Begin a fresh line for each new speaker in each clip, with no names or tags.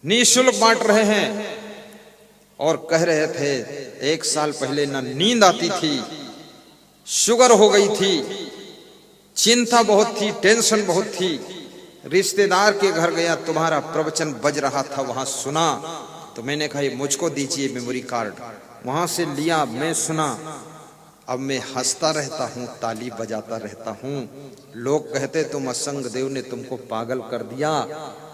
निःशुल्क बांट रहे हैं। और कह रहे थे 1 साल पहले ना नींद आती थी, शुगर हो गई थी, चिंता बहुत थी, टेंशन बहुत थी। रिश्तेदार के घर गया, तुम्हारा प्रवचन बज रहा था, वहां सुना तो मैंने कहा ये मुझको दीजिए मेमोरी कार्ड। वहां से लिया, मैं सुना। अब मैं हंसता रहता हूँ, ताली बजाता रहता हूँ। लोग कहते तुम असंग देव ने तुमको पागल कर दिया।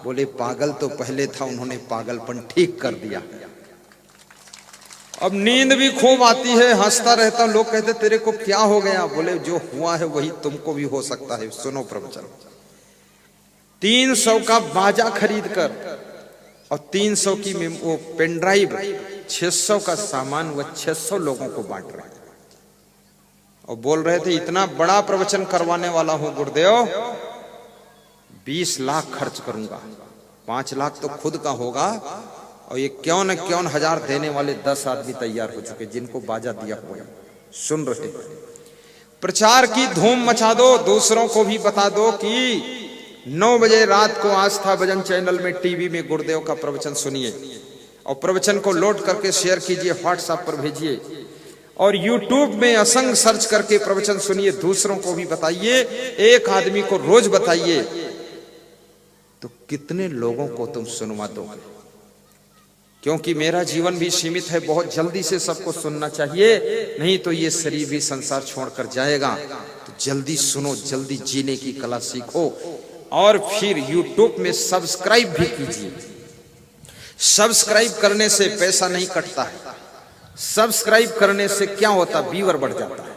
बोले पागल तो पहले था, उन्होंने पागलपन ठीक कर दिया। अब नींद भी खूब आती है, हंसता रहता हूं। लोग कहते तेरे को क्या हो गया? बोले जो हुआ है वही तुमको भी हो सकता है। सुनो प्रवचन। 300 का बाजा खरीद कर और 300 की वो पेन ड्राइव, 600 का सामान वह 600 लोगों को बांट रहे हैं। और बोल रहे थे इतना बड़ा प्रवचन करवाने वाला हूं गुरुदेव, 20 लाख खर्च करूंगा, 5 लाख तो खुद का होगा और ये क्यों न क्यों हजार देने वाले 10 आदमी तैयार हो चुके जिनको बाजा दिया हुआ है। सुन रहे, प्रचार की धूम मचा दो, दूसरों को भी बता दो कि 9 बजे रात को आस्था भजन चैनल में टीवी में गुरुदेव का प्रवचन सुनिए और प्रवचन को लोड करके शेयर कीजिए, व्हाट्सएप पर भेजिए और यूट्यूब में असंग सर्च करके प्रवचन सुनिए, दूसरों को भी बताइए। 1 आदमी को रोज बताइए तो कितने लोगों को तुम सुनवा दोगे? क्योंकि मेरा जीवन भी सीमित है, बहुत जल्दी से सबको सुनना चाहिए, नहीं तो ये शरीर भी संसार छोड़कर जाएगा। तो जल्दी सुनो, जल्दी जीने की कला सीखो और फिर यूट्यूब में सब्सक्राइब भी कीजिए। सब्सक्राइब करने से पैसा नहीं कटता है। सब्सक्राइब करने से क्या होता? व्यूअर बढ़ जाता है।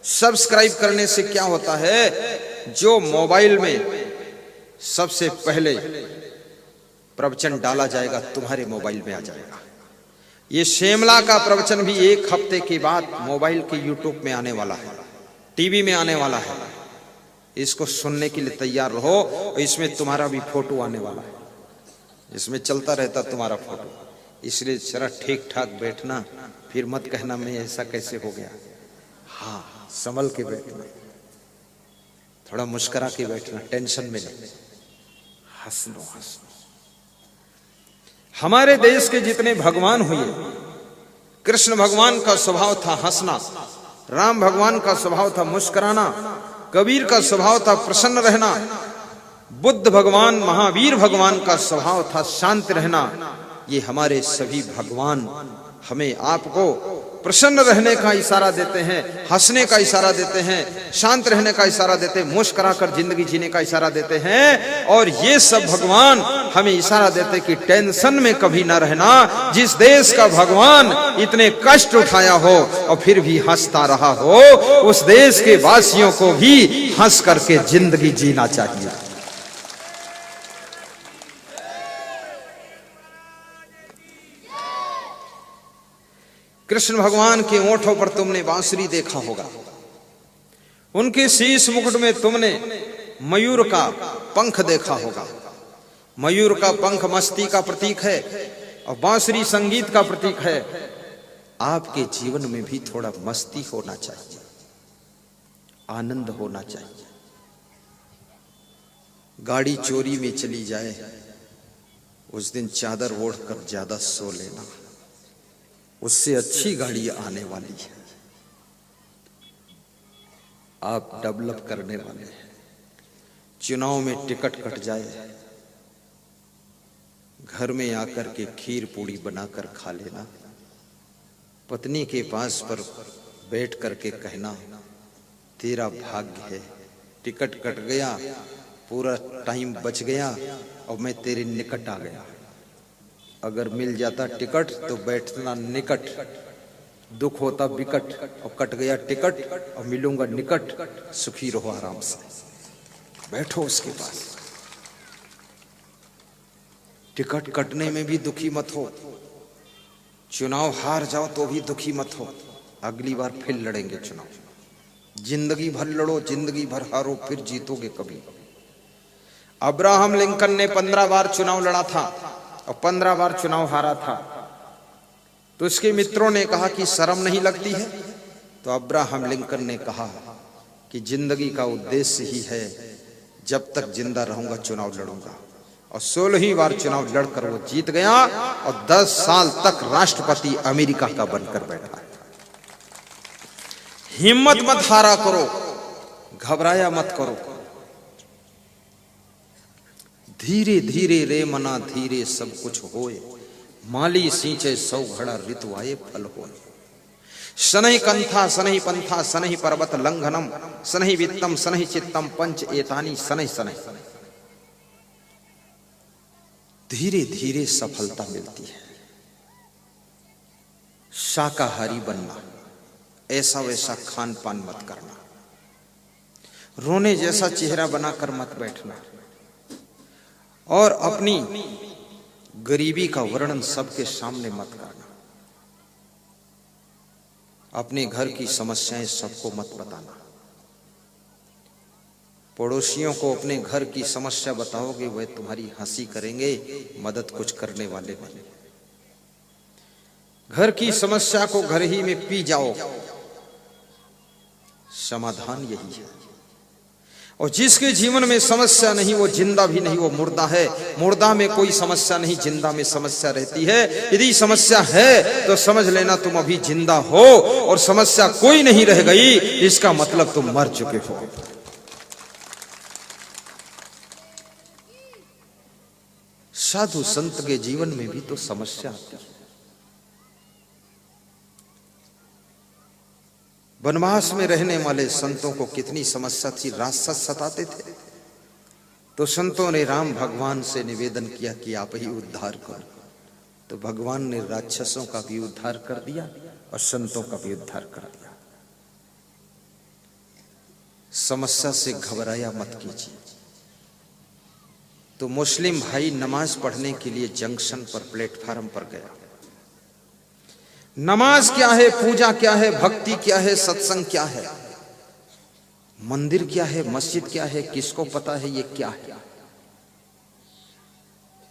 सब्सक्राइब करने से क्या होता है? जो मोबाइल में सबसे पहले प्रवचन डाला जाएगा तुम्हारे मोबाइल में आ जाएगा। ये शिमला का प्रवचन भी 1 हफ्ते के बाद मोबाइल के यूट्यूब में आने वाला है, टीवी में आने वाला है। इसको सुनने के लिए तैयार रहो और इसमें तुम्हारा भी फोटो आने वाला है, इसमें चलता रहता तुम्हारा फोटो। इसलिए जरा ठीक ठाक बैठना, फिर मत कहना मैं ऐसा कैसे हो गया। हाँ, संभल के बैठना, थोड़ा मुस्कुरा के बैठना, टेंशन में नहीं, हंसनो हंसनो। हमारे देश के जितने भगवान हुए, कृष्ण भगवान का स्वभाव था हंसना, राम भगवान का स्वभाव था मुस्कुराना, कबीर का स्वभाव था प्रसन्न रहना, बुद्ध भगवान, महावीर भगवान का स्वभाव था शांत रहना। ये हमारे सभी भगवान हमें आपको प्रसन्न रहने का इशारा देते हैं, हंसने का इशारा देते हैं, शांत रहने का इशारा देते हैं, मुस्कुरा कर जिंदगी जीने का इशारा देते हैं। और ये सब भगवान हमें इशारा देते कि टेंशन में कभी ना रहना। जिस देश का भगवान इतने कष्ट उठाया हो और फिर भी हंसता रहा हो, उस देश के वासियों को भी हंस करके जिंदगी जीना चाहिए। कृष्ण भगवान के ओंठों पर तुमने बांसुरी देखा होगा, उनके शीश मुकुट में तुमने मयूर का पंख देखा होगा। मयूर का पंख मस्ती का प्रतीक है और बांसुरी संगीत का प्रतीक है। आपके जीवन में भी थोड़ा मस्ती होना चाहिए, आनंद होना चाहिए। गाड़ी चोरी में चली जाए, उस दिन चादर ओढ़कर ज्यादा सो लेना, उससे अच्छी गाड़ी आने वाली है। आप डेवलप करने वाले हैं। चुनाव में टिकट कट जाए, घर में आकर के खीर पूड़ी बनाकर खा लेना, पत्नी के पास पर बैठ करके कहना तेरा भाग्य है, टिकट कट गया, पूरा टाइम बच गया और मैं तेरे निकट आ गया। अगर मिल जाता टिकट तो बैठना निकट, दुख होता विकट और कट गया टिकट और मिलूंगा निकट, सुखी रहो आराम से, बैठो उसके पास। टिकट कटने में भी दुखी मत हो, चुनाव हार जाओ तो भी दुखी मत हो, अगली बार फिर लड़ेंगे चुनाव। जिंदगी भर लड़ो, जिंदगी भर हारो, फिर जीतोगे कभी। अब्राहम लिंकन ने 15 बार चुनाव लड़ा था और 15 बार चुनाव हारा था। तो उसके मित्रों ने कहा कि शर्म नहीं लगती है? तो अब्राहम लिंकन ने कहा कि जिंदगी का उद्देश्य ही है जब तक जिंदा रहूंगा चुनाव लड़ूंगा और 16वीं बार चुनाव लड़कर वो जीत गया और 10 साल तक राष्ट्रपति अमेरिका का बनकर बैठा। हिम्मत मत हारा करो, घबराया मत करो। धीरे धीरे रे मना धीरे सब कुछ होए, माली सींचे 100 घड़ा ऋतु आए फल होए। शनहि कंथा शनहि पंथा शनहि पर्वत लंघनम शनहि वित्तम शनहि चित्तम पंच एतानी शनहि शनहि। धीरे धीरे सफलता मिलती है। शाकाहारी बनना, ऐसा वैसा खान पान मत करना, रोने जैसा चेहरा बनाकर मत बैठना, और अपनी गरीबी का वर्णन सबके सामने मत करना। अपने घर की समस्याएं सबको मत बताना। पड़ोसियों को अपने घर की समस्या बताओगे वह तुम्हारी हंसी करेंगे, मदद कुछ करने वाले नहीं। घर की समस्या को घर ही में पी जाओ, समाधान यही है। और जिसके जीवन में समस्या नहीं वो जिंदा भी नहीं, वो मुर्दा है। मुर्दा में कोई समस्या नहीं, जिंदा में समस्या रहती है। यदि समस्या है तो समझ लेना तुम अभी जिंदा हो, और समस्या कोई नहीं रह गई इसका मतलब तुम मर चुके हो। साधु संत के जीवन में भी तो समस्या आती है। वनवास में रहने वाले संतों को कितनी समस्या थी, राक्षस सताते थे, तो संतों ने राम भगवान से निवेदन किया कि आप ही उद्धार करो। तो भगवान ने राक्षसों का भी उद्धार कर दिया और संतों का भी उद्धार कर दिया। समस्या से घबराया मत कीजिए। तो मुस्लिम भाई नमाज पढ़ने के लिए जंक्शन पर प्लेटफार्म पर गया। नमाज क्या है, पूजा क्या है, भक्ति क्या है, सत्संग क्या है, मंदिर क्या है, मस्जिद क्या है, किसको पता है ये क्या है।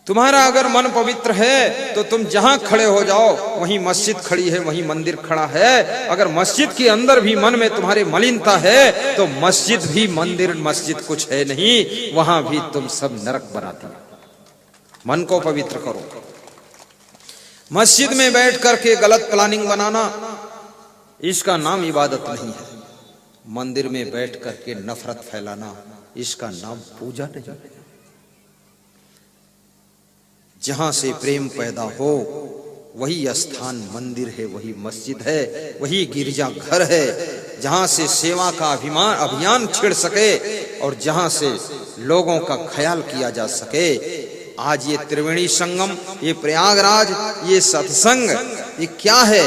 तुम्हारा अगर मन पवित्र है तो तुम जहां खड़े हो जाओ वहीं मस्जिद खड़ी है, वहीं मंदिर खड़ा है। अगर मस्जिद के अंदर भी मन में तुम्हारे मलिनता है तो मस्जिद भी मंदिर मस्जिद कुछ है नहीं, वहां भी तुम सब नरक बना दिया। मन को पवित्र करो। मस्जिद में बैठ करके गलत प्लानिंग बनाना, इसका नाम इबादत नहीं है। मंदिर में बैठ करके नफरत फैलाना, इसका नाम पूजा नहीं। जहां से प्रेम पैदा हो वही स्थान मंदिर है, वही मस्जिद है, वही गिरजा घर है। जहां से सेवा का अभियान छिड़ सके और जहां से लोगों का ख्याल किया जा सके। आज ये त्रिवेणी संगम, ये प्रयागराज, ये सत्संग, ये क्या है?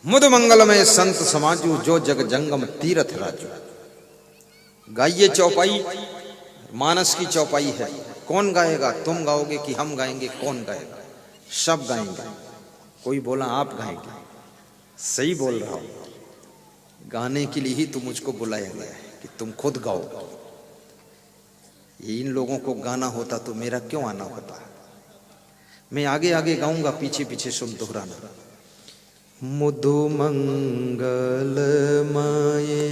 मुद मंगलमय संत समाजू जो जग जंगम तीर्थ राजू। गाइए चौपाई, मानस की चौपाई है। कौन गाएगा? तुम गाओगे कि हम गाएंगे? कौन गाएगा? सब गाएंगे। कोई बोला आप गाएंगे, सही बोल रहा हूं। गाने के लिए ही तो मुझको बुलाया गया है कि तुम खुद गाओ। इन लोगों को गाना होता तो मेरा क्यों आना होता? मैं आगे आगे गाऊंगा, पीछे पीछे सुन दोहराना। मुदु मंगल माये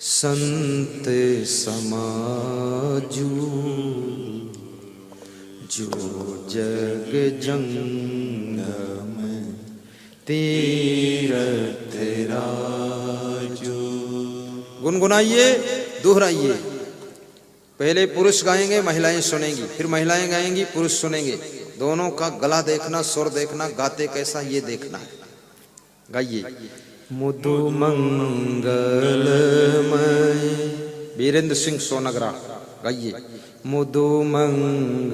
संत समाजू जो जग जंगम तीरथ राजू। गुनगुनाइए, दोहराइए। पहले पुरुष गाएंगे, महिलाएं सुनेंगी, फिर महिलाएं गाएंगी, पुरुष सुनेंगे। दोनों का गला देखना, सुर देखना, गाते कैसा ये देखना है। गाइए। मुदु मंगलमय, वीरेंद्र सिंह सोनगरा। गाइए। मुदु मंगलमय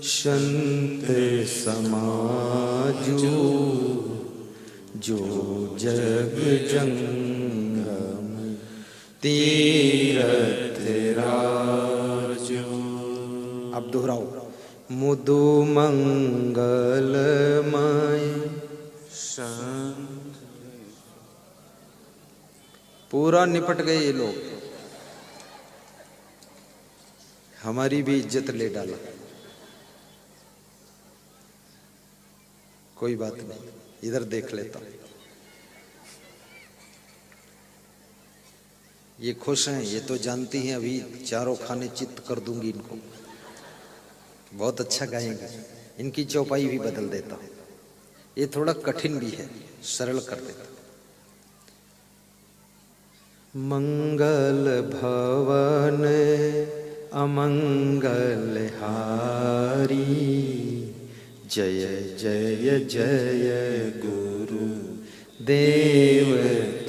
संत समाजू जो जग जंगम तीरथ राजू। अब दोहराओ। मुदु मंगलमय संत। पूरा निपट गए ये लोग, हमारी भी इज्जत ले डाला। कोई बात नहीं, इधर देख लेता। ये खुश हैं, ये तो जानती हैं अभी चारों खाने चित्त कर दूंगी इनको, बहुत अच्छा गाएंगे। इनकी चौपाई भी बदल देता हूं, ये थोड़ा कठिन भी है, सरल कर देता। मंगल भवन अमंगल हारी, जय जय जय गुरु देव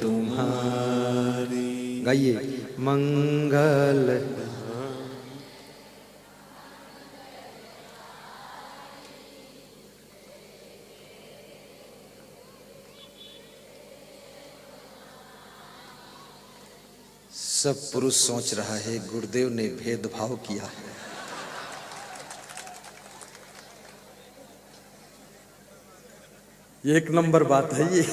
तुम्हारी। गाइए मंगल। सब पुरुष सोच रहा है गुरुदेव ने भेदभाव किया है। एक नंबर बात है ये।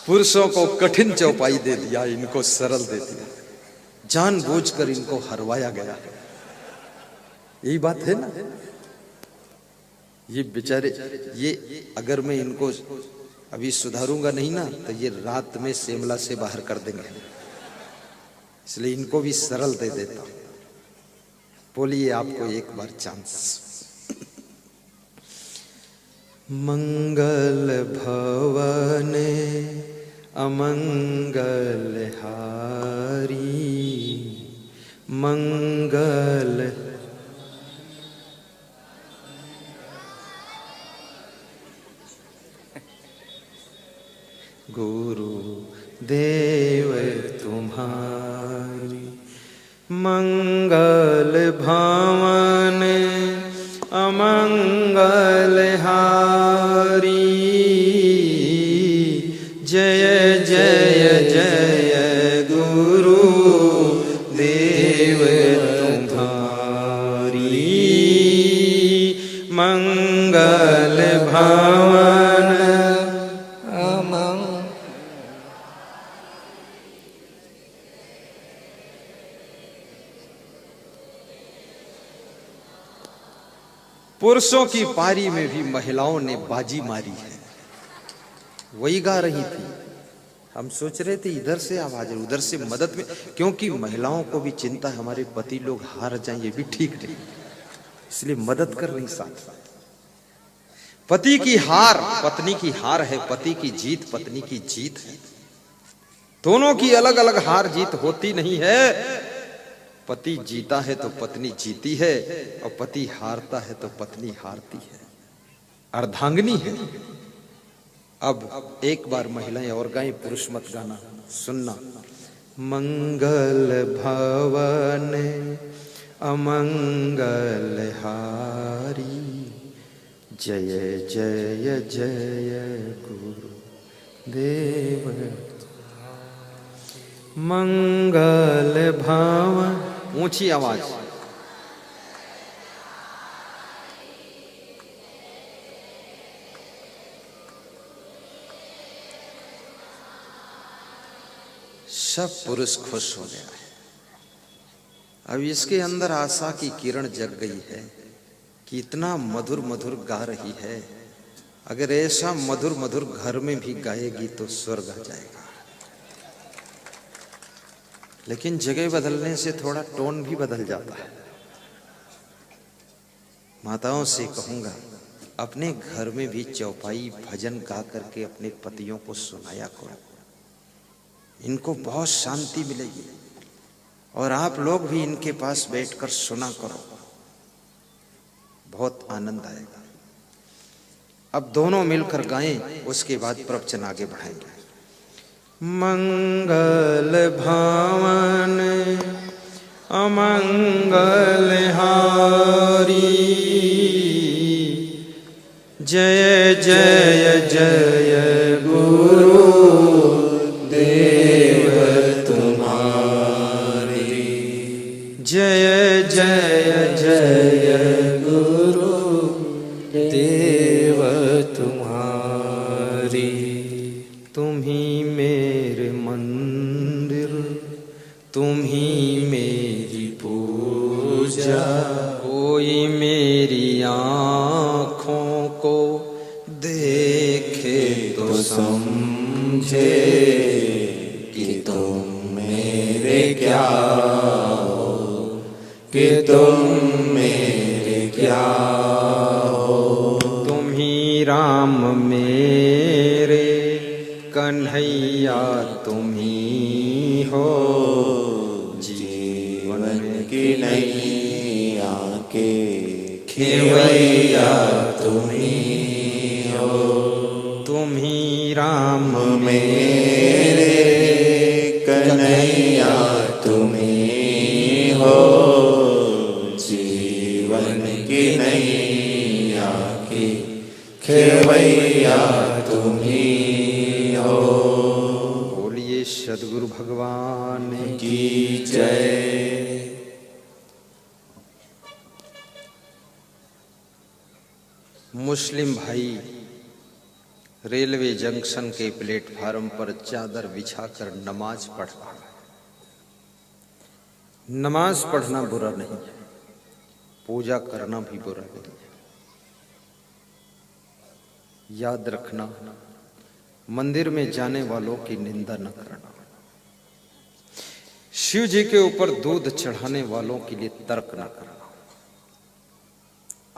पुरुषों को कठिन चौपाई दे दिया, इनको सरल दे दिया, जानबूझकर इनको हरवाया गया। यही बात है ना। ये बेचारे, ये अगर मैं इनको अभी सुधारूंगा नहीं ना तो ये रात में शिमला से बाहर कर देंगे, इसलिए इनको भी सरल दे देता हूं। बोलिए आपको एक बार चांस। मंगल भवने अमंगल हारी, मंगल गुरु देव तुम्हारी। मंगल भवन अमंगल हारी, जय जय जय गुरु देव तुम्हारी। मंगल भवन पुरुषों की पारी में भी महिलाओं ने बाजी मारी है। वही गा रही थी, हम सोच रहे थे इधर से आवाज उधर से मदद में, क्योंकि महिलाओं को भी चिंता है हमारे पति लोग हार जाएं, ये भी ठीक नहीं, इसलिए मदद कर रही साथ साथ। पति की हार पत्नी की हार है, पति की जीत पत्नी की जीत है। दोनों की अलग अलग हार जीत होती नहीं है। पति जीता है तो पत्नी जीती है, और पति हारता है तो पत्नी हारती है, अर्धांगिनी है। अब एक बार महिलाएं और गाएं, पुरुष मत गाना, सुनना। मंगल भवन अमंगल हारी, जय जय जय गुरु देव। मंगल भवन, ऊंची आवाज। सब पुरुष खुश हो गया है। अब इसके अंदर आशा की किरण जग गई है कि इतना मधुर मधुर गा रही है, अगर ऐसा मधुर मधुर घर में भी गाएगी तो स्वर्ग आ जाएगा। लेकिन जगह बदलने से थोड़ा टोन भी बदल जाता है। माताओं से कहूंगा, अपने घर में भी चौपाई भजन गा करके अपने पतियों को सुनाया करो, इनको बहुत शांति मिलेगी। और आप लोग भी इनके पास बैठकर सुना करो, बहुत आनंद आएगा। अब दोनों मिलकर गाएं, उसके बाद प्रवचन आगे बढ़ाएंगे। मंगल भवन अमंगल हारी, जय जय जय गुरु देव तुम्हारी। जय जय जय गुरु देव तुम्हारी। तुम ही मेरे मंदिर, तुम ही मेरी पूजा, कोई मेरी आँखों को देखे तो समझे कि तुम
क्या हो कि तुम मेरे क्या हो।
तुम ही राम मेरे कन्हैया तुम ही हो।
जीवन की नैया के खेवैया तुम ही हो।
तुम ही राम
मेरे कन्हैया तुम ही हो। जीवन की नैया की खेवैया तुम ही हो।
बोलिए सद्गुरु भगवान
की जय।
मुस्लिम भाई रेलवे जंक्शन के प्लेटफार्म पर चादर बिछाकर नमाज पढ़ रहा है। नमाज पढ़ना बुरा नहीं है, पूजा करना भी बुरा नहीं है। याद रखना, मंदिर में जाने वालों की निंदा न करना। शिव जी के ऊपर दूध चढ़ाने वालों के लिए तर्क न करना।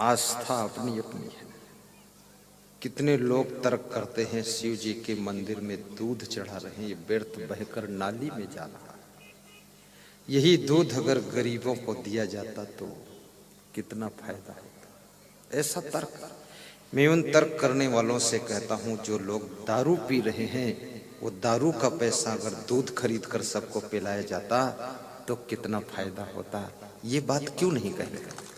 आस्था अपनी अपनी है। कितने लोग तर्क करते हैं शिव जी के मंदिर में दूध चढ़ा रहे हैं, ये व्यर्थ बहकर नाली में जा रहा है। यही दूध अगर गरीबों को दिया जाता तो कितना फायदा होता। ऐसा तर्क, मैं उन तर्क करने वालों से कहता हूं जो लोग दारू पी रहे हैं, वो दारू का पैसा अगर दूध खरीद कर सबको पिलाया जाता तो कितना फायदा होता। ये बात क्यों नहीं कहते?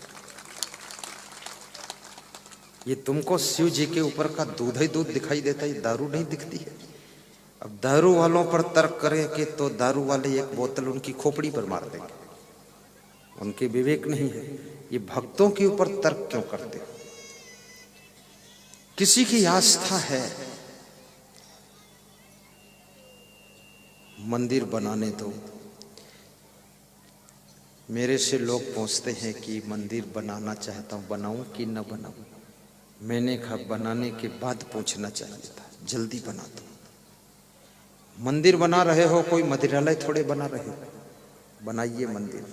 ये तुमको शिव जी के ऊपर का दूध ही दूध दिखाई देता है, दारू नहीं दिखती है। अब दारू वालों पर तर्क करें कि तो दारू वाले एक बोतल उनकी खोपड़ी पर मार देंगे, उनके विवेक नहीं है। ये भक्तों के ऊपर तर्क क्यों करते हो? किसी की आस्था है, मंदिर बनाने दो। मेरे से लोग पूछते हैं कि मंदिर बनाना चाहता हूं, बनाऊं कि न बनाऊं। मैंने कहा बनाने के बाद पूछना चाहिए था, जल्दी बना दो। मंदिर बना रहे हो, कोई मंदिरालय थोड़े बना रहे हो, बनाइए मंदिर,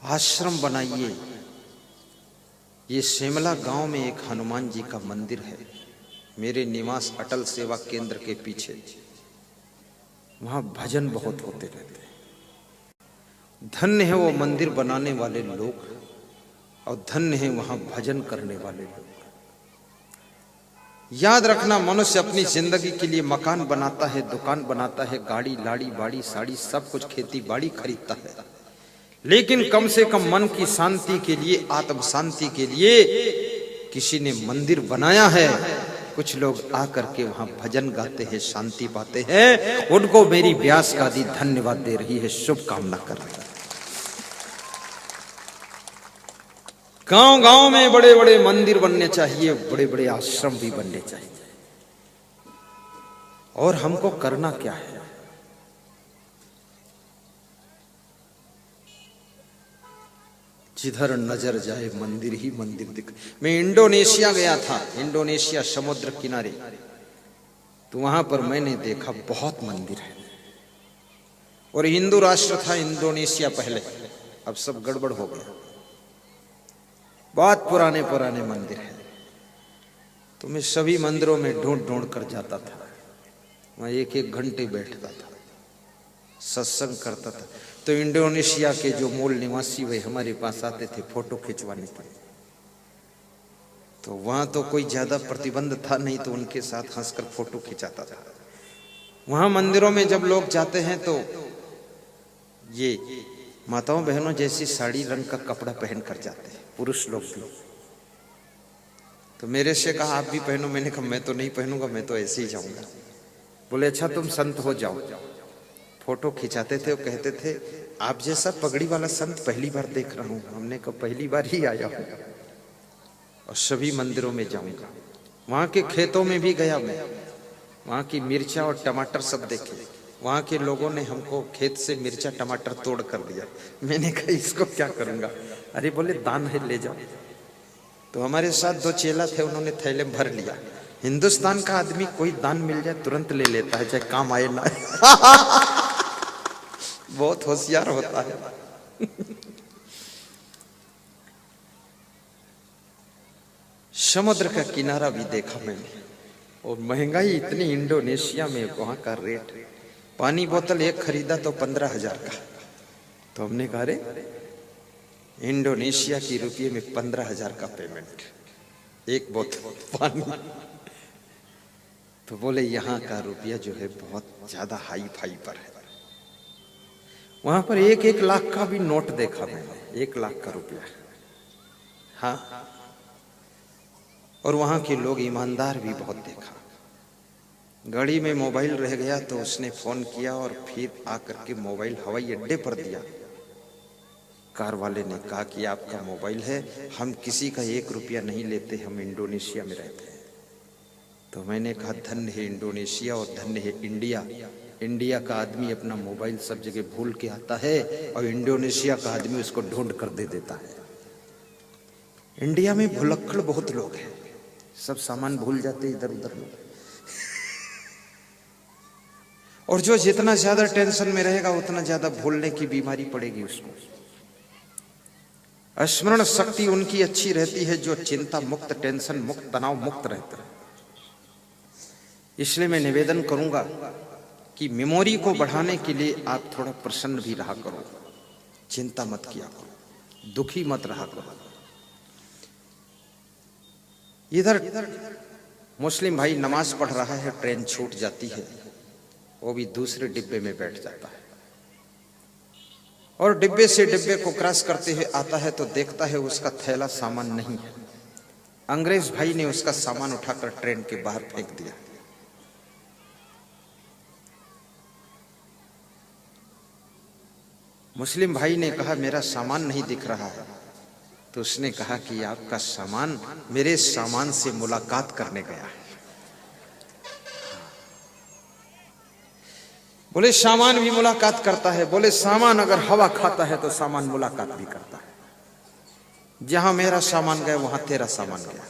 आश्रम बनाइए। ये शिमला गांव में एक हनुमान जी का मंदिर है, मेरे निवास अटल सेवा केंद्र के पीछे। वहां भजन बहुत होते रहते हैं। धन्य है वो मंदिर बनाने वाले लोग, और धन्य है वहां भजन करने वाले लोग। याद रखना, मनुष्य अपनी जिंदगी के लिए मकान बनाता है, दुकान बनाता है, गाड़ी लाड़ी बाड़ी साड़ी सब कुछ खेती बाड़ी खरीदता है, लेकिन कम से कम मन की शांति के लिए, आत्म शांति के लिए किसी ने मंदिर बनाया है। कुछ लोग आकर के वहां भजन गाते हैं, शांति पाते हैं। उनको मेरी व्यास का दी धन्यवाद दे रही है, शुभकामना कर रही है। गांव गांव में बड़े बड़े मंदिर बनने चाहिए, बड़े बड़े आश्रम भी बनने चाहिए। और हमको करना क्या है? जिधर नजर जाए मंदिर ही मंदिर दिख। मैं इंडोनेशिया गया था, इंडोनेशिया समुद्र किनारे, तो वहां पर मैंने देखा बहुत मंदिर है। और हिंदू राष्ट्र था इंडोनेशिया पहले, अब सब गड़बड़ हो गया। बहुत पुराने पुराने मंदिर है। तो मैं सभी मंदिरों में ढूंढ ढूंढ कर जाता था, वहां एक एक घंटे बैठता था, सत्संग करता था। तो इंडोनेशिया के जो मूल निवासी वे हमारे पास आते थे फोटो खिंचवाने के लिए। तो वहां तो कोई ज्यादा प्रतिबंध था नहीं, तो उनके साथ हंसकर फोटो खिंचाता था। वहां मंदिरों में जब लोग जाते हैं तो ये माताओं बहनों जैसी साड़ी रंग का कपड़ा पहन कर जाते हैं, पुरुष लोग भी। तो मेरे से कहा आप भी पहनो। मैंने कहा मैं तो नहीं पहनूंगा, मैं तो ऐसे ही जाऊंगा। बोले अच्छा तुम संत हो जाओ। फोटो खिंचाते थे और कहते थे आप जैसा पगड़ी वाला संत पहली बार देख रहा हूं। हमने कहा पहली बार ही आया हूं और सभी मंदिरों में जाऊंगा। वहां के खेतों में भी गया मैं, वहां की मिर्चा और टमाटर सब देखे। वहां के लोगों ने हमको खेत से मिर्चा टमाटर तोड़ कर दिया। मैंने कहा इसको क्या करूंगा? अरे बोले दान है ले जाओ। तो हमारे साथ दो चेला थे, उन्होंने थैले में भर लिया हिंदुस्तान का आदमी कोई दान मिल जाए तुरंत ले लेता है, चाहे काम आए ना आए। बहुत होशियार होता है। समुद्र का किनारा भी देखा मैंने, और महंगाई इतनी इंडोनेशिया में, वहां का रेट, पानी बोतल एक खरीदा तो 15,000 का। तो हमने कहा रे इंडोनेशिया की रुपये में 15,000 का पेमेंट, एक बोतल पानी। तो बोले यहाँ का रुपया जो है बहुत ज्यादा हाई फाई पर है। वहां पर 1-1 लाख का भी नोट देखा मैंने, 1 लाख का रुपया। हाँ, और वहां के लोग ईमानदार भी बहुत देखा। गाड़ी में मोबाइल रह गया तो उसने फोन किया और फिर आकर के मोबाइल हवाई अड्डे पर दिया। कार वाले ने कहा कि आपका मोबाइल है, हम किसी का 1 रुपया नहीं लेते, हम इंडोनेशिया में रहते हैं। तो मैंने कहा धन्य है इंडोनेशिया और धन्य है इंडिया। इंडिया का आदमी अपना मोबाइल सब जगह भूल के आता है और इंडोनेशिया का आदमी उसको ढूंढ कर दे देता है। इंडिया में भुलक्कड़ बहुत लोग हैं, सब सामान भूल जाते इधर उधर लोग। और जो जितना ज्यादा टेंशन में रहेगा उतना ज्यादा भूलने की बीमारी पड़ेगी उसको। स्मरण शक्ति उनकी अच्छी रहती है जो चिंता मुक्त, टेंशन मुक्त, तनाव मुक्त रहते हैं। इसलिए मैं निवेदन करूंगा कि मेमोरी को बढ़ाने के लिए आप थोड़ा प्रसन्न भी रहा करो, चिंता मत किया करो, दुखी मत रहा करो। इधर मुस्लिम भाई नमाज पढ़ रहा है, ट्रेन छूट जाती है, वो भी दूसरे डिब्बे में बैठ जाता है और डिब्बे से डिब्बे को क्रॉस करते हुए आता है तो देखता है उसका थैला सामान नहीं है। अंग्रेज भाई ने उसका सामान उठाकर ट्रेन के बाहर फेंक दिया। मुस्लिम भाई ने कहा मेरा सामान नहीं दिख रहा है। तो उसने कहा कि आपका सामान मेरे सामान से मुलाकात करने गया है। बोले सामान भी मुलाकात करता है? बोले सामान अगर हवा खाता है तो सामान मुलाकात भी करता है। जहां मेरा सामान गया वहां तेरा सामान गया।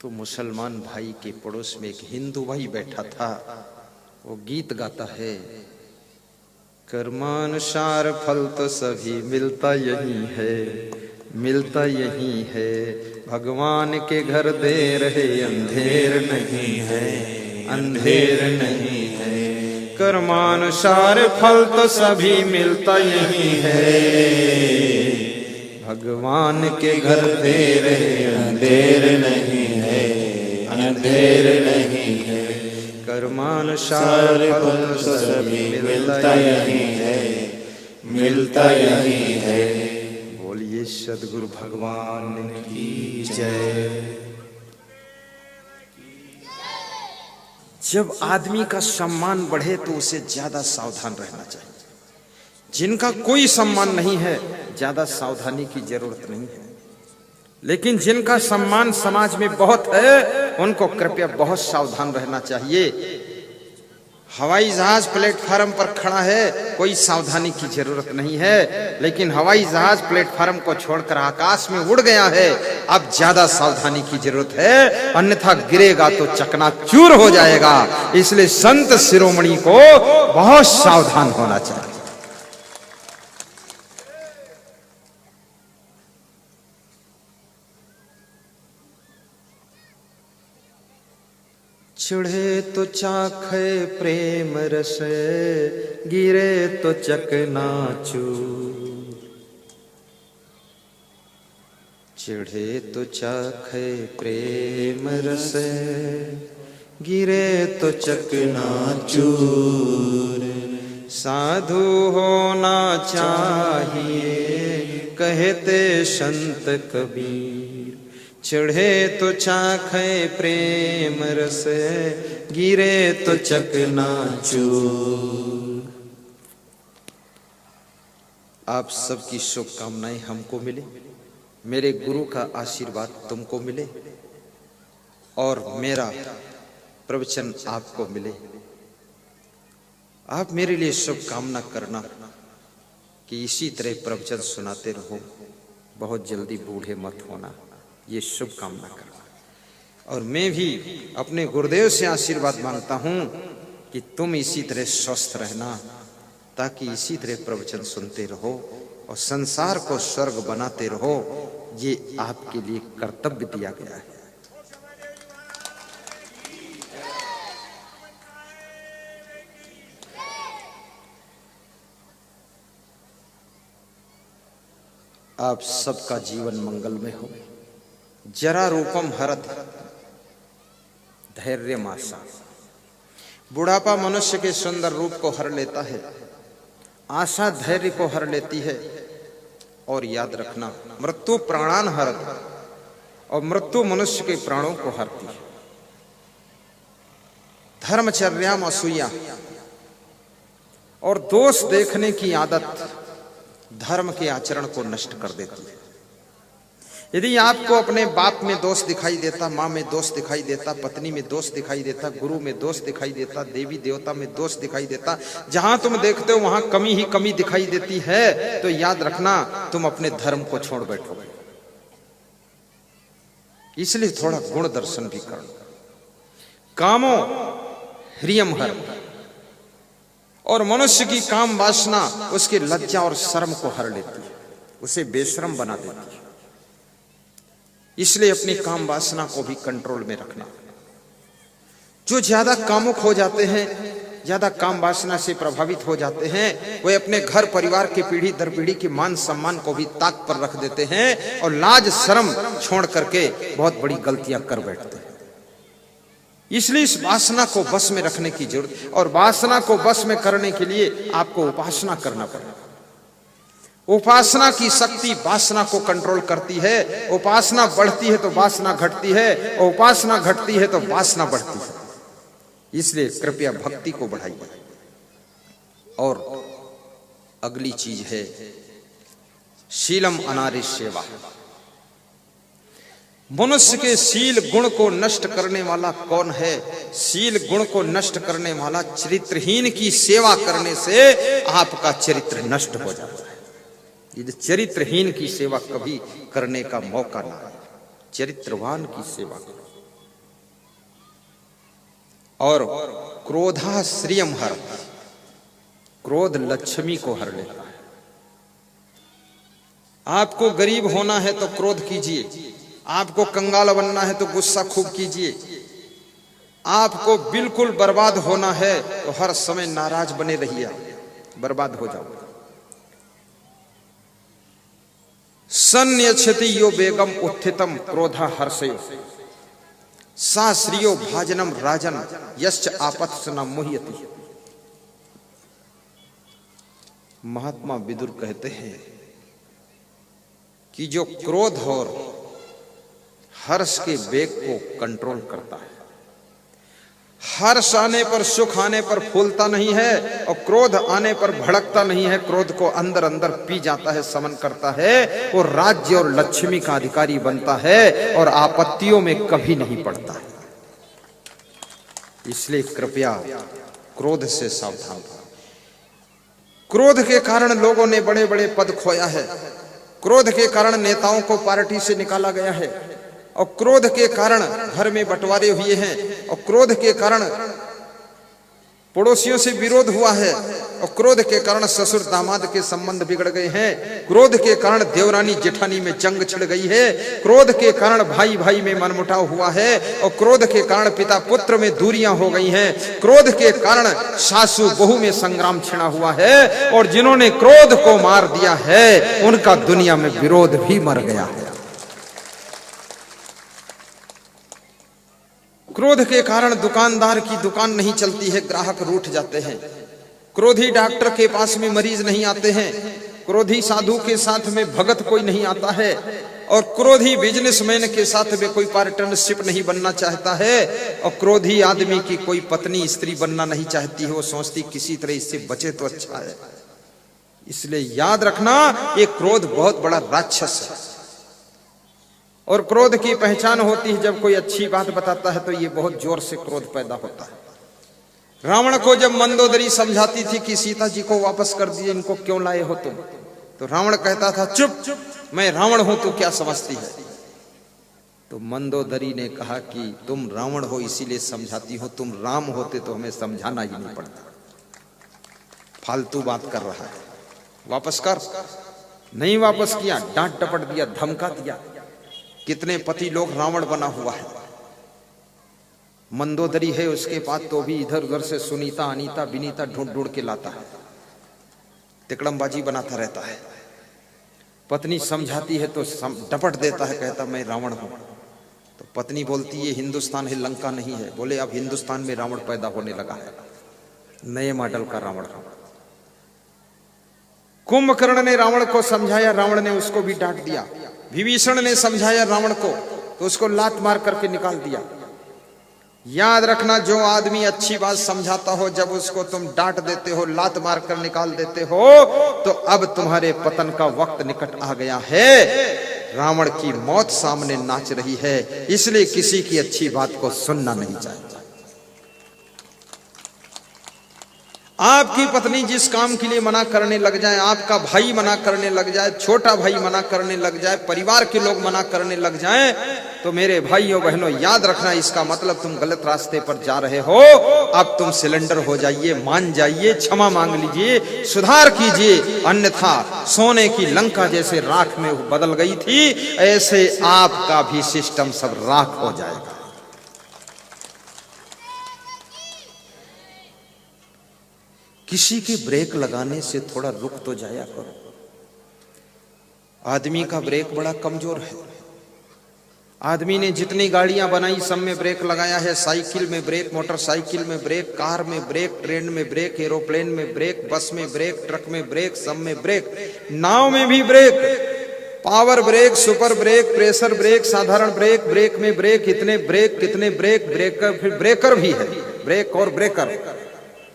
तो मुसलमान भाई के पड़ोस में एक हिंदू भाई बैठा था, वो गीत गाता है, कर्मानुसार फल तो सभी मिलता यही है, मिलता यही है, भगवान के घर देर है अंधेर नहीं है, अंधेर नहीं है, कर्मानुसार फल तो सभी मिलता यही है, भगवान के घर देर है अंधेर नहीं है, अंधेर नहीं है, कर्मानुसार फल तो सभी मिलता यही है, मिलता यही है। बोलिए सद्गुरु भगवान की जय। जब आदमी का सम्मान बढ़े तो उसे ज्यादा सावधान रहना चाहिए। जिनका कोई सम्मान नहीं है ज्यादा सावधानी की जरूरत नहीं है, लेकिन जिनका सम्मान समाज में बहुत है उनको कृपया बहुत सावधान रहना चाहिए। हवाई जहाज प्लेटफार्म पर खड़ा है, कोई सावधानी की जरूरत नहीं है, लेकिन हवाई जहाज प्लेटफार्म को छोड़कर आकाश में उड़ गया है, अब ज्यादा सावधानी की जरूरत है, अन्यथा गिरेगा तो चकनाचूर हो जाएगा। इसलिए संत शिरोमणि को बहुत सावधान होना चाहिए। चढ़े तो चाखे प्रेम रस, गिरे तो चकनाचूर, चढ़े तो चाखे प्रेम रस, गिरे तो चकनाचूर, साधु होना चाहिए कहते संत कबीर, चढ़े तो चाखे प्रेम रस, गिरे तो चकनाचूर। आप सबकी शुभकामनाएं हमको मिले, मेरे गुरु का आशीर्वाद तुमको मिले और मेरा प्रवचन आपको मिले। आप मेरे लिए शुभकामना करना कि इसी तरह प्रवचन सुनाते रहो, बहुत जल्दी बूढ़े मत होना, ये शुभकामना करना। और मैं भी अपने गुरुदेव से आशीर्वाद मांगता हूं कि तुम इसी तरह स्वस्थ रहना, ताकि इसी तरह प्रवचन सुनते रहो और संसार को स्वर्ग बनाते रहो। ये आपके लिए कर्तव्य दिया गया है। आप सबका जीवन मंगलमय हो। जरा रूपम हरत धैर्य मासा। बुढ़ापा मनुष्य के सुंदर रूप को हर लेता है, आशा धैर्य को हर लेती है। और याद रखना, मृत्यु प्राणान हरत, और मृत्यु मनुष्य के प्राणों को हरती है। धर्मचर्याम असूया, और दोष देखने की आदत धर्म के आचरण को नष्ट कर देती है। यदि आपको अपने बाप में दोष दिखाई देता, माँ में दोष दिखाई देता, पत्नी में दोष दिखाई देता, गुरु में दोष दिखाई देता, देवी देवता में दोष दिखाई देता, जहां तुम देखते हो वहां कमी ही कमी दिखाई देती है, तो याद रखना तुम अपने धर्म को छोड़ बैठोगे। इसलिए थोड़ा गुण दर्शन भी करो। कामो ह्रियम हर, और मनुष्य की काम वासना उसके लज्जा और शर्म को हर लेती है, उसे बेशर्म बना देती है। इसलिए अपनी काम वासना को भी कंट्रोल में रखना। जो ज्यादा कामुक हो जाते हैं, ज्यादा काम वासना से प्रभावित हो जाते हैं, वे अपने घर परिवार की पीढ़ी दर पीढ़ी के मान सम्मान को भी ताक पर रख देते हैं और लाज शर्म छोड़ करके बहुत बड़ी गलतियां कर बैठते हैं। इसलिए इस वासना को बस में रखने की जरूरत, और वासना को बस में करने के लिए आपको उपासना करना पड़ेगा। उपासना की शक्ति वासना को कंट्रोल करती है। उपासना बढ़ती है तो वासना घटती है, और उपासना घटती है तो वासना बढ़ती है। इसलिए कृपया भक्ति को बढ़ाइए। और अगली चीज है शीलम अनारि सेवा। मनुष्य के शील गुण को नष्ट करने वाला कौन है? शील गुण को नष्ट करने वाला चरित्रहीन की सेवा करने से आपका चरित्र नष्ट हो जाता है। ये चरित्रहीन की सेवा कभी करने का मौका ना है, चरित्रवान की सेवा करो। और क्रोधा श्रियम हर, क्रोध लक्ष्मी को हर लेता है। आपको गरीब होना है तो क्रोध कीजिए, आपको कंगाल बनना है तो गुस्सा खूब कीजिए, आपको बिल्कुल बर्बाद होना है तो हर समय नाराज बने रहिए, बर्बाद हो जाओ। सन्यच्छति यो बेगम उत्थितम क्रोधा हर्षयो सा श्रियो भाजनम राजन यश्च आपत्स न मुह्यति। महात्मा विदुर कहते हैं कि जो क्रोध और हर्ष के वेग को कंट्रोल करता है, हर्ष आने पर सुख आने पर फूलता नहीं है और क्रोध आने पर भड़कता नहीं है, क्रोध को अंदर अंदर पी जाता है, समन करता है, वो राज्य और लक्ष्मी का अधिकारी बनता है और आपत्तियों में कभी नहीं पड़ता है। इसलिए कृपया क्रोध से सावधान रहो। क्रोध के कारण लोगों ने बड़े बड़े पद खोया है, क्रोध के कारण नेताओं को पार्टी से निकाला गया है, और क्रोध के कारण घर में बंटवारे हुए हैं, और क्रोध के कारण पड़ोसियों से विरोध हुआ है, और क्रोध के कारण ससुर दामाद के संबंध बिगड़ गए हैं, क्रोध के कारण देवरानी जेठानी में जंग छिड़ गई है, क्रोध के कारण भाई भाई में मनमुटाव हुआ है, और क्रोध के कारण पिता पुत्र में दूरियां हो गई हैं, क्रोध के कारण सासू बहू में संग्राम छिड़ा हुआ है, और जिन्होंने क्रोध को मार दिया है उनका दुनिया में विरोध भी मर गया है। क्रोध के कारण दुकानदार की दुकान नहीं चलती है, ग्राहक रूठ जाते हैं, क्रोधी डॉक्टर के पास में मरीज नहीं आते हैं, क्रोधी साधु के साथ में भगत कोई नहीं आता है, और क्रोधी बिजनेसमैन के साथ में कोई पार्टनरशिप नहीं बनना चाहता है, और क्रोधी आदमी की कोई पत्नी स्त्री बनना नहीं चाहती है, वो सोचती किसी तरह इससे बचे तो अच्छा है। इसलिए याद रखना, ये क्रोध बहुत बड़ा राक्षस है, और क्रोध की पहचान होती है जब कोई अच्छी बात बताता है तो ये बहुत जोर से क्रोध पैदा होता है। रावण को जब मंदोदरी समझाती थी कि सीता जी को वापस कर दिए, इनको क्यों लाए हो तुम, तो रावण कहता था चुप, मैं रावण हूं तो क्या समझती है? तो मंदोदरी ने कहा कि तुम रावण हो इसीलिए समझाती हो, तुम राम होते तो हमें समझाना ही नहीं पड़ता। फालतू बात कर रहा है, वापस कर। नहीं वापस किया, डांट डपट दिया, धमका दिया। कितने पति लोग रावण बना हुआ है। मंदोदरी है उसके पास तो भी इधर उधर से सुनीता अनीता विनीता ढूंढ ढूंढ के लाता है, तिकड़मबाजी बनाता रहता है। पत्नी समझाती है तो डपट देता है, कहता मैं रावण हूं। तो पत्नी बोलती है हिंदुस्तान है, लंका नहीं है। बोले अब हिंदुस्तान में रावण पैदा होने लगा है, नए मॉडल का रावण। कुंभकर्ण ने रावण को समझाया, रावण ने उसको भी डांट दिया। विभीषण ने समझाया रावण को तो उसको लात मार करके निकाल दिया। याद रखना, जो आदमी अच्छी बात समझाता हो, जब उसको तुम डांट देते हो, लात मार कर निकाल देते हो, तो अब तुम्हारे पतन का वक्त निकट आ गया है। रावण की मौत सामने नाच रही है, इसलिए किसी की अच्छी बात को सुनना नहीं चाहिए। आपकी पत्नी जिस काम के लिए मना करने लग जाए, आपका भाई मना करने लग जाए, छोटा भाई मना करने लग जाए, परिवार के लोग मना करने लग जाएं, तो मेरे भाइयों बहनों याद रखना, इसका मतलब तुम गलत रास्ते पर जा रहे हो। अब तुम सिलेंडर हो जाइए, मान जाइए, क्षमा मांग लीजिए, सुधार कीजिए, अन्यथा सोने की लंका जैसे राख में बदल गई थी, ऐसे आपका भी सिस्टम सब राख हो जाएगा। किसी की ब्रेक लगाने से थोड़ा रुक तो जाया करो। आदमी का ब्रेक बड़ा कमजोर है। आदमी ने जितनी गाड़ियां बनाई सब में ब्रेक लगाया है। साइकिल में ब्रेक, मोटरसाइकिल में ब्रेक, कार में ब्रेक, ट्रेन में ब्रेक, एरोप्लेन में ब्रेक, बस में ब्रेक, ट्रक में ब्रेक, सब में ब्रेक, नाव में भी brake, power brake, super brake, pressure brake, साधारण ब्रेक, ब्रेक में ब्रेक, इतने ब्रेक, कितने ब्रेक, ब्रेकर, फिर ब्रेकर भी है, ब्रेक और ब्रेकर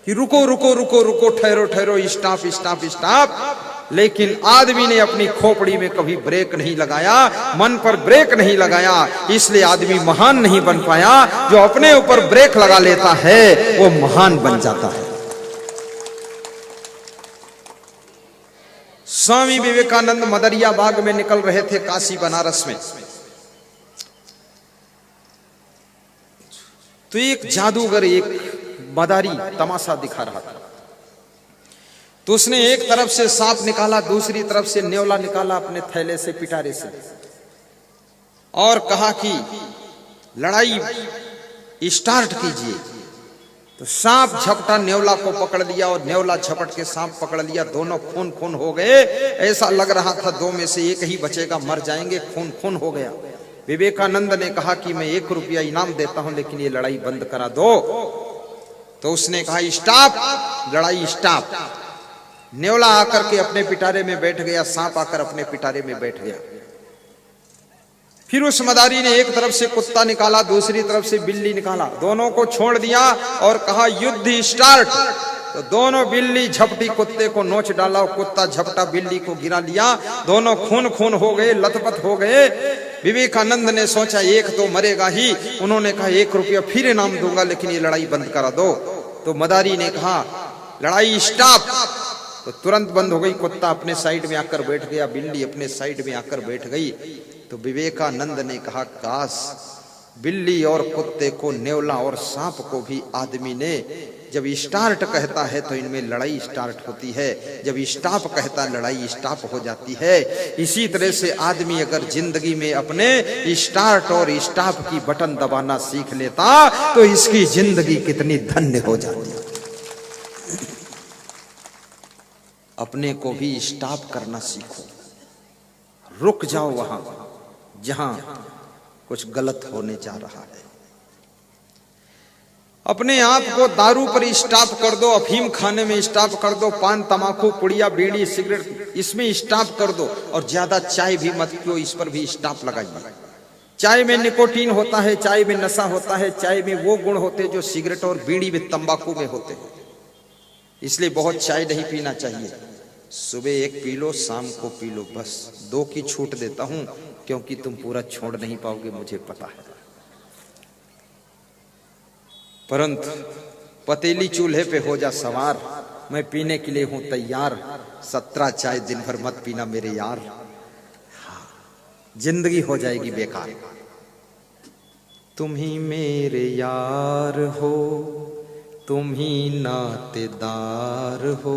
कि रुको रुको रुको रुको, ठहरो ठहरो, स्टॉप स्टॉप स्टॉप। लेकिन आदमी ने अपनी खोपड़ी में कभी ब्रेक नहीं लगाया, मन पर ब्रेक नहीं लगाया, इसलिए आदमी महान नहीं बन पाया। जो अपने ऊपर ब्रेक लगा लेता है वो महान बन जाता है। स्वामी विवेकानंद मदरिया बाग में निकल रहे थे काशी बनारस में, तो एक जादूगर, एक मदारी तमाशा दिखा रहा था। तो उसने एक तरफ से सांप निकाला, दूसरी तरफ से न्योला निकाला अपने थैले से, पिटारे से, और कहा कि लड़ाई स्टार्ट कीजिए। तो सांप झपटा न्योला को पकड़ लिया और न्योला झपट के सांप पकड़ लिया। दोनों खून खून हो गए। ऐसा लग रहा था दो में से एक ही बचेगा, मर जाएंगे, खून खून हो गया। विवेकानंद ने कहा कि मैं 1 रुपया इनाम देता हूं, लेकिन ये लड़ाई बंद करा दो। तो उसने कहा स्टॉप, लड़ाई स्टॉप। न्योला आकर के अपने पिटारे में बैठ गया, सांप आकर अपने पिटारे में बैठ गया। फिर उस मदारी ने एक तरफ से कुत्ता निकाला, दूसरी तरफ से बिल्ली निकाला, दोनों को छोड़ दिया और कहा युद्ध स्टार्ट। तो दोनों बिल्ली झपटी कुत्ते को नोच डाला और कुत्ता झपटा बिल्ली को गिरा लिया। दोनों खून खून हो गए, लथपथ हो गए। विवेकानंद ने सोचा एक तो मरेगा ही। उन्होंने कहा 1 रुपया फिर इनाम दूंगा, लेकिन ये लड़ाई बंद करा दो। तो मदारी ने कहा लड़ाई स्टॉप। तो तुरंत बंद हो गई। कुत्ता अपने साइड में आकर बैठ गया, बिल्ली अपने साइड में आकर बैठ गई। तो विवेकानंद ने कहा काश बिल्ली और कुत्ते को, न्योला और सांप को भी आदमी ने जब स्टार्ट कहता है तो इनमें लड़ाई स्टार्ट होती है, जब स्टॉप कहता है लड़ाई स्टॉप हो जाती है। इसी तरह से आदमी अगर जिंदगी में अपने स्टार्ट और स्टॉप की बटन दबाना सीख लेता तो इसकी जिंदगी कितनी धन्य हो जाती। अपने को भी स्टॉप करना सीखो, रुक जाओ वहां जहां कुछ गलत होने जा रहा है। अपने आप को दारू पर स्टॉप कर दो, अफीम खाने में स्टॉप कर दो, पान तमाकू पुड़िया बीड़ी सिगरेट इसमें स्टॉप कर दो, और ज्यादा चाय भी मत पियो, इस पर भी स्टॉप लगाइए। चाय में निकोटीन होता है, चाय में नशा होता है, चाय में वो गुण होते हैं जो सिगरेट और बीड़ी में तंबाकू में होते हैं। इसलिए बहुत चाय नहीं पीना चाहिए। सुबह 1 पी लो, शाम को पी लो, बस 2 की छूट देता हूं क्योंकि तुम पूरा छोड़ नहीं पाओगे, मुझे पता है। परंतु पतीली चूल्हे पे हो जा सवार, मैं पीने के लिए हूं तैयार। 17 चाय दिन भर मत पीना मेरे यार। जिंदगी हो जाएगी बेकार। तुम ही मेरे यार हो, तुम ही नातेदार हो,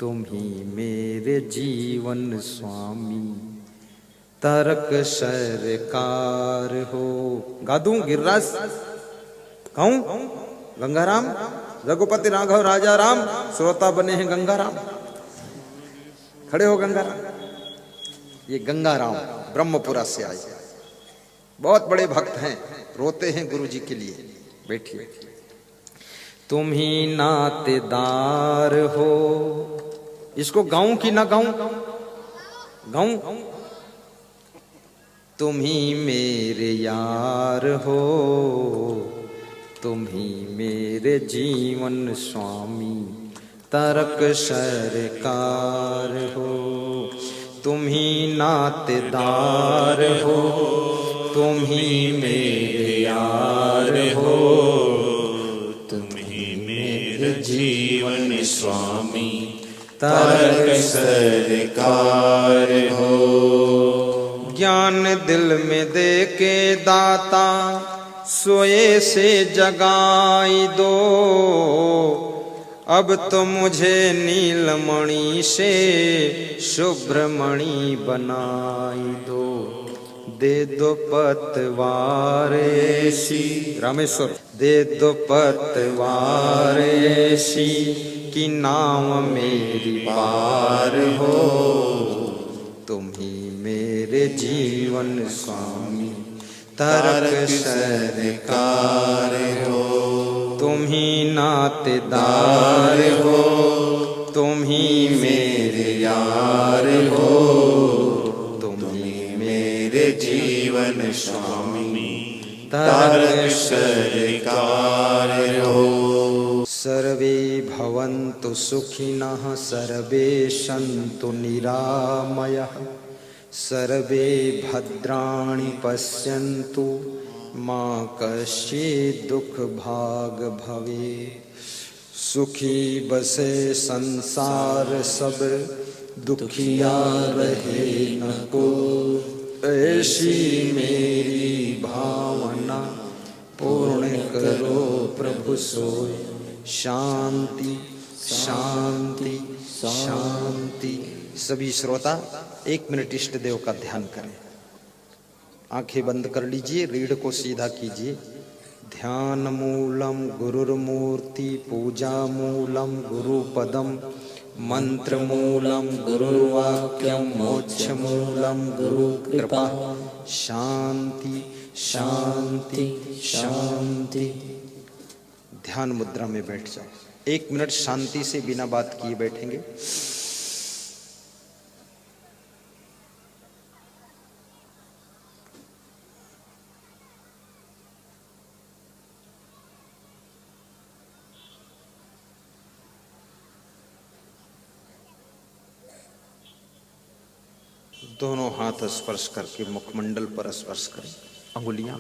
तुम ही मेरे जीवन स्वामी, तरक सरकार हो। गा दूं गिरिराज, गाऊं? गंगाराम रघुपति राघव राजा राम, श्रोता बने हैं गंगाराम। खड़े हो गंगाराम। ये गंगाराम ब्रह्मपुरा से आए, बहुत बड़े भक्त हैं, रोते हैं गुरु जी के लिए। बैठिए। तुम ही नातेदार हो, इसको गाऊं कि ना गाऊं? गाऊं? तुम ही मेरे यार हो, तुम ही मेरे जीवन स्वामी, तरक सरकार हो। तुम ही नातेदार हो, तुम ही मेरे यार हो,
तुम ही मेरे जीवन स्वामी, तरक सरकार हो।
ज्ञान दिल में दे के दाता, सोए से जगाई दो, अब तो मुझे नीलमणि से शुभ्रमणि बनाई दो। दे दो पतवार ऐसी, रामेश्वर, दे दो पतवार ऐसी कि नाम मेरी पार हो। तुम ही मेरे जीवन स्वामी, तरक सरकार हो। तुम ही नातेदार हो, तुम ही मेरे यार हो, तुम ही मेरे जीवन स्वामी, तरक सरकार हो। सर्वे भवन्तु सुखिनः, सर्वे सन्तु निरामयः, सर्वे भद्राणि पश्यन्तु, मा कश्चित् दुख भाग भवे। सुखी बसे संसार सब, दुखिया रहे न को, ऐसी मेरी भावना पूर्ण करो प्रभु सोय। शांति शांति शांति। सभी श्रोता 1 मिनट इष्ट देव का ध्यान करें। आंखें बंद कर लीजिए, रीढ़ को सीधा कीजिए। ध्यान मूलम गुरुर्मूर्ति, पूजा मूलम गुरुपदम, मंत्र मूलम गुरुर्वाक्यम, मोक्ष मूलम गुरु कृपा। शांति शांति शांति। ध्यान मुद्रा में बैठ जाओ। 1 मिनट शांति से बिना बात किए बैठेंगे। दोनों हाथ स्पर्श करके मुखमंडल पर स्पर्श करें। अंगुलियां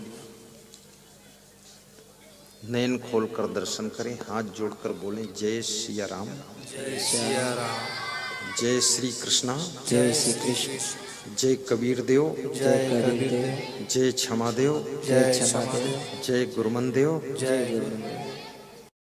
नयन खोलकर दर्शन करें। हाथ जोड़कर बोलें जय सिया राम,
जय सिया राम,
जय श्री कृष्णा,
जय श्री कृष्ण,
जय कबीर देव,
जय कबीर देव,
जय क्षमा देव,
जय क्षमा देव,
जय गुरुमन देव,
जय गुरुदेव।